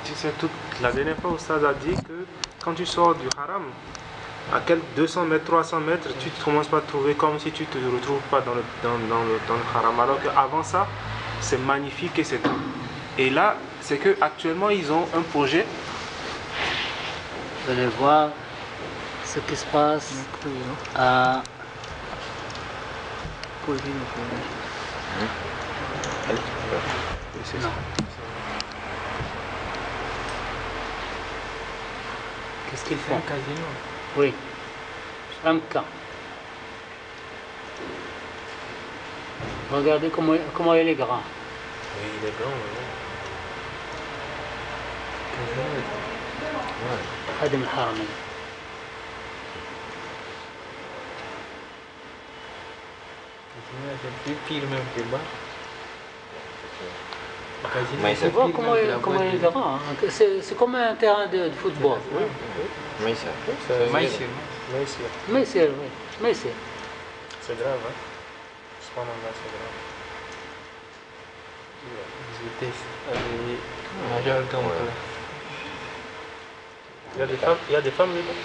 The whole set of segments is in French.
Tu sais, la dernière fois, Oustaz a dit que quand tu sors du haram, à quelques 200 mètres, 300 mètres, tu ne commences pas à te trouver comme si tu ne te retrouves pas dans le haram. Alors qu'avant ça, c'est magnifique et c'est tout. Et là, c'est qu'actuellement, ils ont un projet. Vous allez voir ce qui se passe à... Non. Qu'est-ce qu'ils font? Un casino. Oui. Un camp. Regardez comment il est grand. Oui, il est grand, oui. خادم الحرمين. C'est plus pire même que bas. Mais Tu vois comment il est grand, hein? C'est comme un terrain de football. Mais ça. Maïsir. Mais c'est oui. Mais c'est. C'est grave, hein. Subhanallah, c'est grave. Ils étaient majoritairement là. Il y a des femmes là-bas.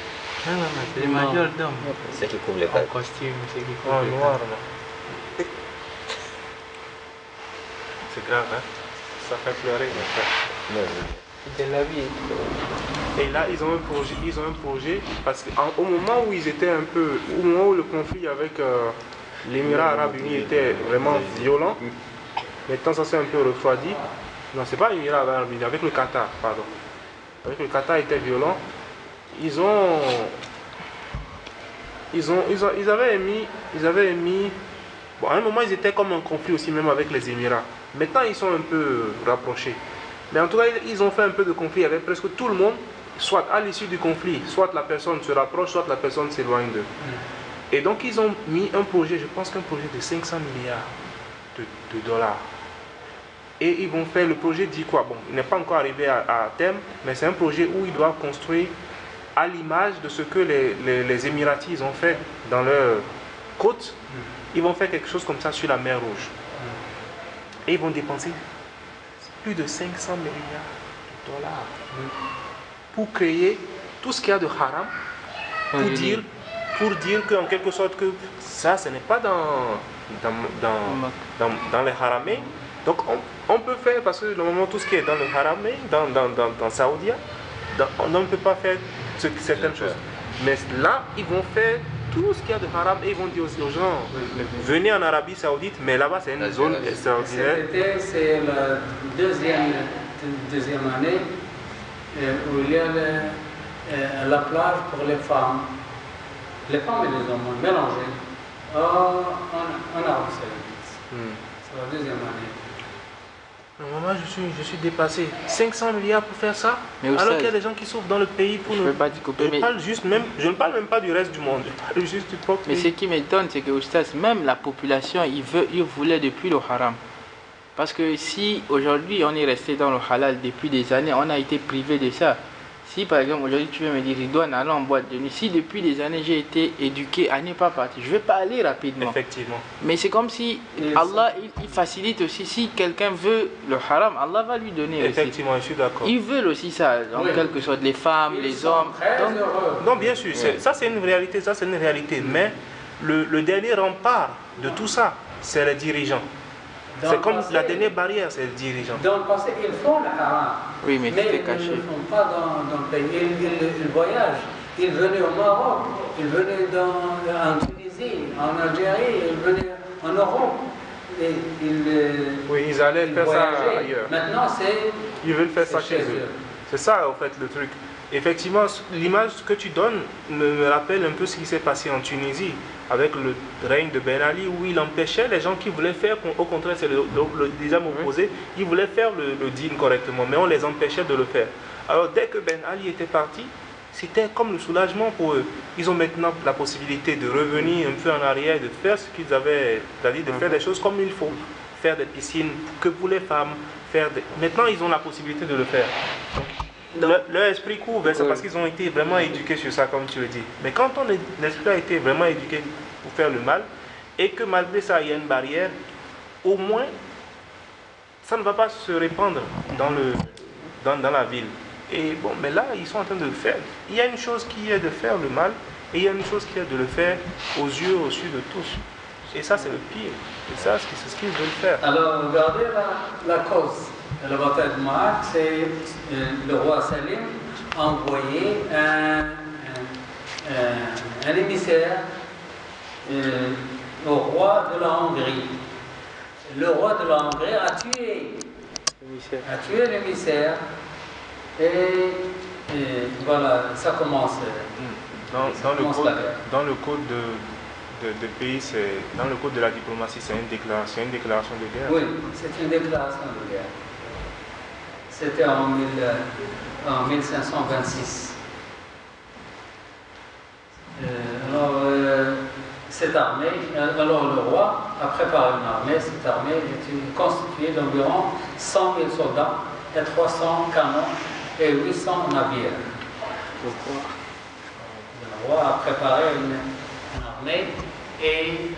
Non, c'est des majeurs d'hommes. C'est qui couvre les En têtes. costume, c'est qui Ah, couvre les noir, là. C'est grave, hein. Ça fait pleurer, mon frère. têtes. De la vie. Et là, ils ont un projet parce qu'au moment où ils étaient un peu, au moment où le conflit avec l'Émirat arabe uni était vraiment violent, maintenant ça s'est un peu refroidi. Non, c'est pas l'Émirat arabe uni, avec le Qatar, pardon. Avec le Qatar était violent. Ils avaient émis. Bon, à un moment, ils étaient comme un conflit aussi, même avec les Émirats. Maintenant, ils sont un peu rapprochés. Mais en tout cas, ils ont fait un peu de conflit avec presque tout le monde. Soit à l'issue du conflit, soit la personne se rapproche, soit la personne s'éloigne d'eux. Et donc, ils ont mis un projet, je pense qu'un projet de 500 milliards de dollars. Et ils vont faire, le projet dit quoi? Bon, il n'est pas encore arrivé à terme, mais c'est un projet où ils doivent construire à l'image de ce que les Émiratis ont fait dans leur côte. Ils vont faire quelque chose comme ça sur la mer Rouge. Et ils vont dépenser plus de 500 milliards de dollars pour créer tout ce qu'il y a de haram, pour dire qu'en quelque sorte que ça, ce n'est pas dans les haramés. Donc on peut faire, parce que normalement tout ce qui est dans le haramé, dans Saoudia, on ne peut pas faire certaines choses. Mais là, ils vont faire tout ce qu'il y a de haram et ils vont dire aux gens, venez en Arabie Saoudite, mais là-bas c'est une zone extraordinaire. Cet été, c'est la deuxième année où il y a la plage pour les femmes. Les femmes et les hommes mélangés en Arabie Saoudite. C'est la deuxième année. Moi, je suis dépassé. 500 milliards pour faire ça, Mais alors qu'il y a des gens qui souffrent dans le pays pour je ne peux pas te couper, mais je ne parle même pas du reste du monde. Je parle juste du propre ce pays. qui m'étonne, c'est que Oustaz, même la population, ils voulaient depuis le haram. Parce que si aujourd'hui on est resté dans le halal depuis des années, on a été privé de ça. Si par exemple aujourd'hui tu veux me dire Ridouane, allons en boîte de nuit, si depuis des années j'ai été éduqué à ne pas partir, je ne vais pas aller rapidement. Effectivement. Mais c'est comme si Allah il facilite aussi, si quelqu'un veut le haram, Allah va lui donner Effectivement, je suis d'accord. aussi. Ils veulent aussi ça, en quelque sorte, les femmes, les hommes. Donc, Non, bien sûr, ça c'est une réalité, mais le dernier rempart de tout ça, c'est les dirigeants. C'est comme la dernière barrière, c'est les dirigeants. Dans le passé, ils font le haram. oui, mais Mais c'était ils caché. ne le font pas dans le pays. Ils voyagent. Ils venaient au Maroc, ils venaient en Tunisie, en Algérie, ils venaient en Europe. Oui, ils allaient faire ça voyageaient. ailleurs. Maintenant, Ils veulent faire ça chez eux. C'est ça, en fait, le truc. Effectivement, l'image que tu donnes me rappelle un peu ce qui s'est passé en Tunisie avec le règne de Ben Ali, où il empêchait les gens qui voulaient faire, au contraire, c'est le deuxième opposé, ils voulaient faire le dîn correctement, mais on les empêchait de le faire. Alors, dès que Ben Ali était parti, c'était comme le soulagement pour eux. Ils ont maintenant la possibilité de revenir un peu en arrière, de faire ce qu'ils avaient, c'est-à-dire de faire des choses comme il faut, faire des piscines que pour les femmes, Maintenant, ils ont la possibilité de le faire. Leur esprit court vers ça parce qu'ils ont été vraiment éduqués sur ça, comme tu le dis. Mais quand ton esprit a été vraiment éduqué pour faire le mal, et que malgré ça, il y a une barrière, au moins, ça ne va pas se répandre dans la ville. Et bon, mais là, ils sont en train de le faire. Il y a une chose qui est de faire le mal, et il y a une chose qui est de le faire aux yeux de tous. Et ça, c'est le pire. Et ça, c'est ce qu'ils veulent faire. Alors, regardez la cause de la bataille de Ma'ak, c'est le roi Salim a envoyé un émissaire au roi de la Hongrie. Le roi de la Hongrie a tué l'émissaire. Et voilà, ça commence. Dans le code de pays, dans le code de la diplomatie, c'est une déclaration de guerre. Oui, c'est une déclaration de guerre. C'était en 1526. Cette armée, alors le roi a préparé une armée. Cette armée est constituée d'environ 100 000 soldats et 300 canons et 800 navires. Le roi a préparé une armée et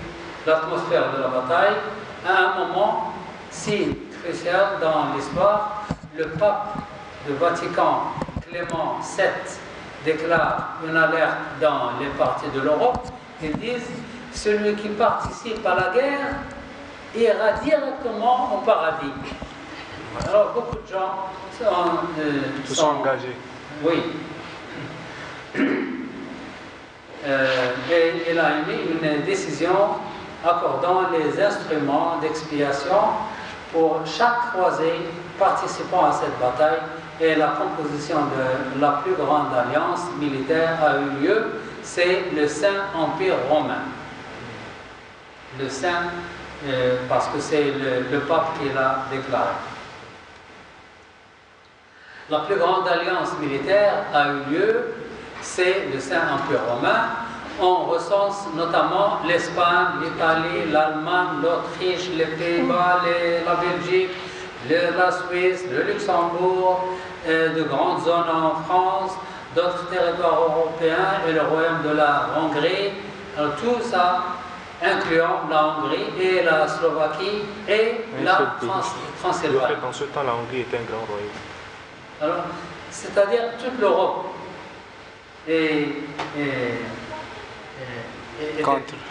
l'atmosphère de la bataille, à un moment si crucial dans l'histoire, le pape du Vatican, Clément VII, déclare une alerte dans les parties de l'Europe. Ils disent: celui qui participe à la guerre ira directement au paradis. Alors beaucoup de gens se sont engagés. Oui. Et il a émis une décision accordant les instruments d'expiation pour chaque croisé participant à cette bataille, et la composition de la plus grande alliance militaire a eu lieu. C'est le Saint-Empire romain. Le Saint, parce que c'est le pape qui l'a déclaré. La plus grande alliance militaire a eu lieu, c'est le Saint-Empire romain. On recense notamment l'Espagne, l'Italie, l'Allemagne, l'Autriche, les Pays-Bas, la Belgique, la Suisse, le Luxembourg, de grandes zones en France, d'autres territoires européens et le royaume de la Hongrie. Alors, tout ça incluant la Hongrie et la Slovaquie et la Transylvanie. En ce temps, la Hongrie était un grand royaume. Alors, c'est-à-dire toute l'Europe était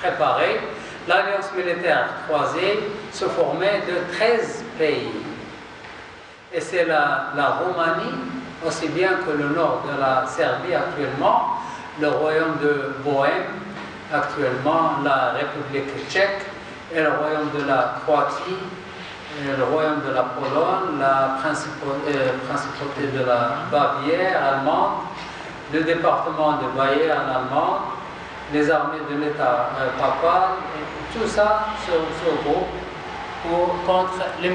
préparée. L'alliance militaire croisée se formait de 13 pays. Et c'est la Roumanie, aussi bien que le nord de la Serbie actuellement, le royaume de Bohême actuellement, la République tchèque, et le royaume de la Croatie, le royaume de la Pologne, la principauté de la Bavière allemande, le département de Bayern allemand, les armées de l'État papal, tout ça se regroupe contre les